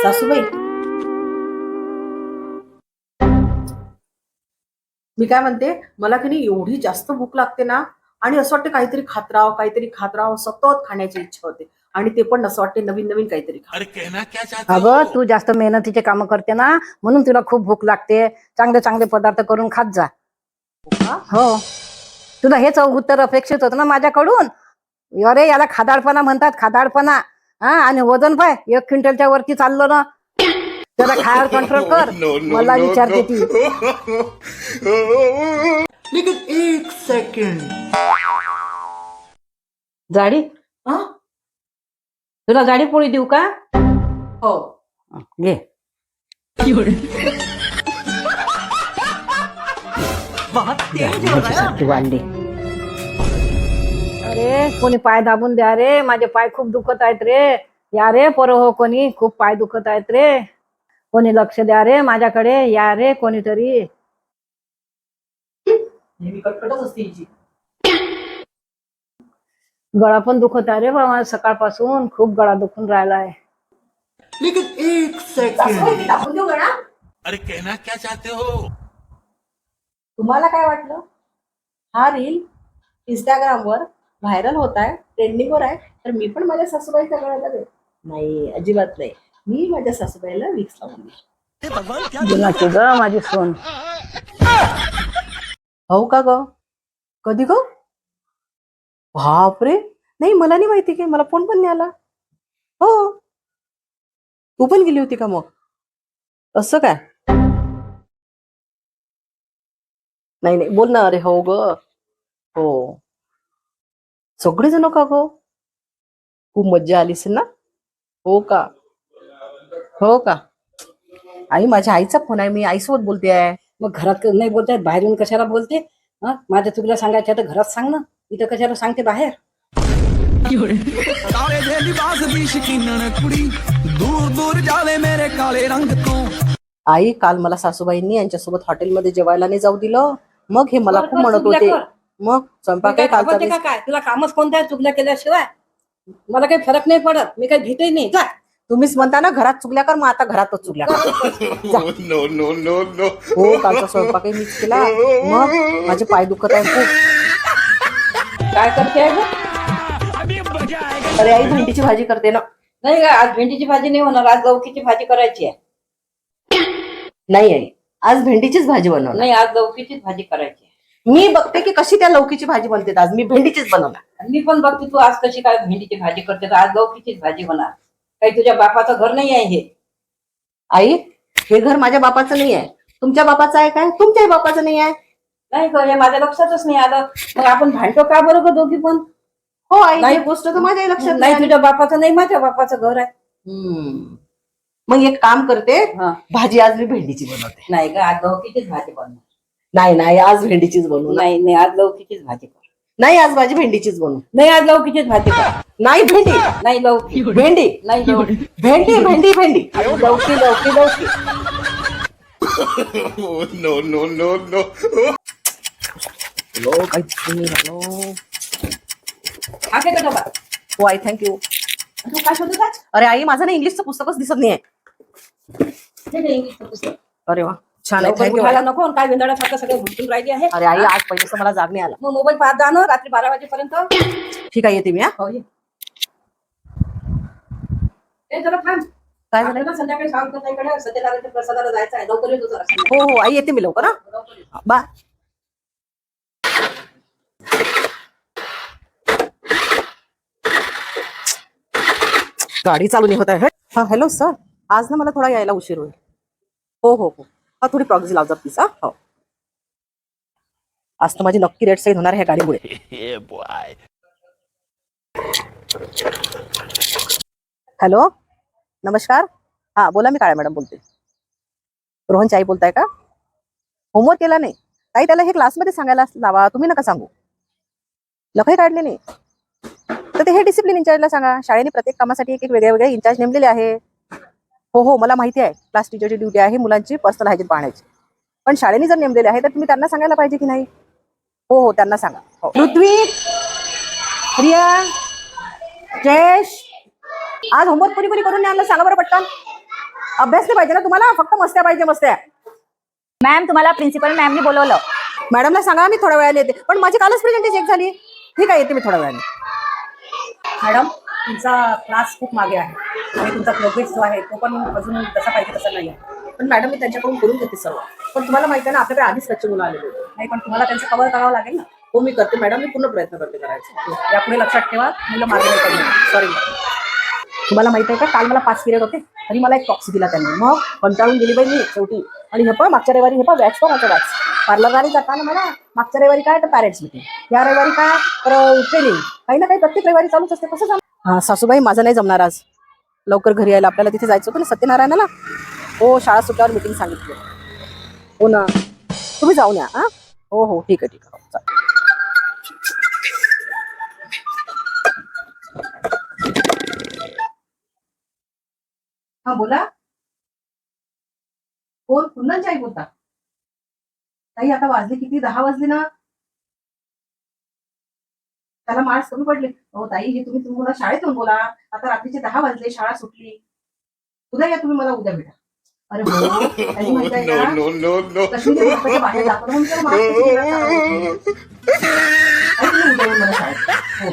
सासूबाई, मी काय म्हणते, मला की नाही एवढी जास्त भूक लागते ना, आणि असं वाटतं काहीतरी खात राहावं, सतत खाण्याची इच्छा होते. आणि ते पण असं वाटते नवीन नवीन काहीतरी खा. अरे कहना क्या चाहते अगं हो? तू जास्त मेहनतीचे काम करते ना, म्हणून तुला खूप भूक लागते. चांगले चांगले पदार्थ करून खात जा. हो, तुला हेच उत्तर अपेक्षित होतं ना माझ्याकडून. अरे याला खादाडपणा म्हणतात, खादाडपणा. हा, आणि वजन पाय 1 क्विंटलच्या वरती चाललो ना. जरा खायवर कंट्रोल कर. मला विचारते ती. लेकिन एक सेकंड, जाडी हा? तुला जाडी पोळी देऊ का? हो. घे. जाडी वाढली. अरे कोणी पाय दाबून द्या रे, माझे पाय खूप दुखत आहेत रे. या रे पोरं हो, कोणी खूप पाय दुखत आहेत रे. कोणी लक्ष द्या रे माझ्याकडे, या रे कोणीतरी. नेहमी कटकटच असते हिची. गळा पण दुखत आहे रे बाबा, सकाळपासून खूप गळा दुखून राहिलाय. लेकिन एक सासूबाई, सेकंड, मी टाकून देऊ गळा? अरे कहना क्या चाहते हो? तुम्हाला काय वाटलं? हा रील इंस्टाग्रामवर व्हायरल होत आहे, ट्रेंडिंगवर आहे, तर मी पण माझ्या सासूबाईच्या गळ्याला दे? नाही, अजिबात नाही. मी माझ्या सासूबाईला विक्स लावून देईन. गुणाची ग माझी सोन. हो का ग? कधी ग? बापरे, नाही मला नाही माहिती, की मला फोन पण नाही आला. हो, तू पण गेली होती का मग? असं काय? नाही नाही, बोल ना. अरे हो ग, हो. सगळेजण का ग? खूप मज्जा आली असेल ना? हो का? हो का? आई, माझ्या आईचा फोन आहे, मी आईसोबत बोलते आहे. मग घरात नाही बोलतायत, बाहेर येऊन कशाला बोलते? हा, माझ्या चुकल्या सांगायच्या तर घरात सांग ना, इथं कशाला सांगते बाहेर? काले दे लिबास दी शकीनन कुड़ी दूर दूर जाले मेरे काले रंग तू. आई, काल मला सासूबाईंनी यांच्यासोबत हॉटेलमध्ये जेवायला नाही जाऊ दिलं. मग हे मला कर, खूप कर, म्हणत चुगल्या होते. कर. मग स्वयंपाक काय काय कालचा घाबरते का काय? तुला कामच कोणतं आहे चुकल्या केल्याशिवाय? मला काही फरक नाही पडत, मी काही भीतही नाही. जा. तुम्हीच म्हणता ना घरात चुगल्या कर, मग आता घरातच चुगल्या कर. No no no no. हो, कालचा स्वयंपाकही मीच केला. मग माझे पाय दुखत आहे खूप. काय करते आहे गं? अरे आई, भेंडीची भाजी करते ना. नाही का, आज भेंडीची भाजी नाही होणार, आज लौकीची भाजी करायची आहे. नाही आई, आज भेंडीचीच भाजी बनवणार. नाही, आज लौकीचीच भाजी करायची आहे. मी बघते की कशी त्या लौकीची भाजी बनते. आज मी भेंडीचीच बनवणार. मी पण बघते तू आज कशी काय भेंडीची भाजी करते, तर आज लौकीचीच भाजी होणार. काही तुझ्या बापाचं घर नाही आहे हे. आई, हे घर माझ्या बापाचं नाही आहे. तुमच्या बापाचं आहे काय? तुमच्याही बापाचं नाही आहे. नाही गं, हे माझ्या लक्षातच नाही आलं. मग आपण भांडतो का बरं गं दोघी पण? हो आई, नाही. ही गोष्ट तर माझ्याही लक्षात नाही, नाही. तुझ्या बापाचं नाही, माझ्या बापाचं घर आहे. मग एक काम करते, हा. भाजी आज मी भेंडीची बनवते. नाही ग, आज लौकीचीच भाजी बनव. नाही नाही, आज भेंडीचीच बनवू. नाही नाही, आज लौकीचीच भाजी कर. नाही, आज भाजी भेंडीचीच बनवू. नाही, आज लौकीचीच भाजी कर. नाही, भेंडी. नाही लौकी. भेंडी. नाही लौकी. भेंडी भेंडी भेंडी. लौकी लौकी लौकी. No no no no. Hello, काही हॅलो. हा काय डबा? हो आई, थँक्यू. तू काय शोधत आहेस? अरे आई, माझं ना इंग्लिशचं पुस्तकच दिसत नाहीये. हे घे इंग्लिशचं पुस्तक. अरे वा, छान आहे, लवकर थँक्यू. उठायला नको, आणि काय विंदळ्यासारखं सगळं घुसून राहिली आहे. अरे आई, आज पहिलेच मला जाग नाही आला. मग मोबाईल पाहत जा ना रात्री 12 वाजेपर्यंत. ठीक आहे, येते मी. हा, हो ये. ए, जरा थांब. काय झालं? आपल्याला संध्याकाळी सावंतताईकडे सत्यनारायणच्या प्रसादाला जायचं आहे, लवकर येतो जरा. हो हो आई, येते मी लवकर. हा, लवकर ये. बाय. गाडी चालू नाही होत आहे. हा, हॅलो सर, आज ना मला थोडा यायला उशीर होईल. हो हो हो, हा थोडी प्रॉक्सी लावजा प्लीज. हा, हो. आज तर माझी नक्की रेट साईड होणार ह्या गाडीमुळे. हॅलो, नमस्कार. हा बोला, मी काळ्या मॅडम बोलते. रोहनची आई बोलताय का? होमवर्क केला नाही ताई, त्याला हे क्लासमध्ये सांगायला लावा, तुम्ही नका सांगू. लखही काढले नाही तर ते हे डिसिप्लिन इंचार्जला सांगा. शाळेने प्रत्येक कामासाठी एक एक वेगळे वेगळे इंचार्ज नेमलेले आहे. हो हो, मला माहिती आहे, क्लास टीचरची ड्युटी आहे मुलांची पर्सनल हायजीन पाहण्याची. पण शाळेने जर नेमलेले आहे तर तुम्ही त्यांना सांगायला पाहिजे की नाही? हो हो, त्यांना सांगा. हो. ऋत्विक, प्रिया, जयेश, आज होमवर्क कोणी कोणी करून नाही आणलं सांगा बरं पटकन. अभ्यास नाही पाहिजे ना तुम्हाला, फक्त मस्त्या पाहिजे मस्त्या. मॅम तुम्हाला प्रिन्सिपल मॅमनी बोलवलं. मॅडमला सांगा मी थोड्या वेळाने येते, पण माझी कालच प्रेझेंटी चेक झाली. ठीक आहे, येते मी थोड्या वेळाने. मॅडम तुमचा क्लास खूप मागे आहे आणि तुमचा प्रोग्रेस जो आहे तो पण अजून जसा पाहिजे तसा नाही आहे. पण मॅडम मी त्यांच्याकडून करून घेते सर्व. पण तुम्हाला माहिती आहे ना, आपल्याकडे आधीच कच्चे मुलं आलेले होते. नाही पण तुम्हाला त्यांचं कव्हर करावं लागेल ना. हो मी करते मॅडम, मी पूर्ण प्रयत्न करते करायचं. यापुढे लक्षात ठेवा, मुलं मागे नाही पडणार. सॉरी. तुम्हाला माहिती आहे का, काल मला 5 पिरियड होते तरी मला एक टॉक्सी दिला त्यांनी. मग कंटाळून गेली बाई मी शेवटी. आणि हे पण मागच्या रविवारी हे पण वॅक्स पण होतं वॅक्स पार्लरवारी जाताना मला. मागच्या रविवारी काय तर पॅरेंट्स मीटिंग, या रविवारी काय तर ट्रेनिंग, काही ना काही प्रत्येक रविवारी चालूच असते. कसं जमणार? हा सासूबाई माझं नाही जमणार आज लवकर घरी यायला. आपल्याला तिथे जायचं होतं ना सत्यनारायणाला. हो शाळा सुटल्यावर मीटिंग सांगितली. हो ना, तुम्ही जाऊन या. हा हो हो ठीक आहे ठीक आहे. हो, चालेल. हा बोला. कोण? कुंदनची आई बोलता? ताई आता वाजले किती? 10 वाजले ना. त्याला मार्क्स कमी पडले. हो ताई, हे तुम्ही तुम्हाला शाळेत येऊन बोला. आता रात्रीचे 10 वाजले, शाळा सुटली. उद्या या तुम्ही, मला उद्या भेटा. अरे हो, त्यांनी माहिती आहे No, का, no, no, no. कश्मीरी लोकांच्या बाहेर जातो म्हणून त्याला मार्क्स कमी देण्यात आला होता. ताई, तुम्ही उद्या येऊन मला शाळेत. हो.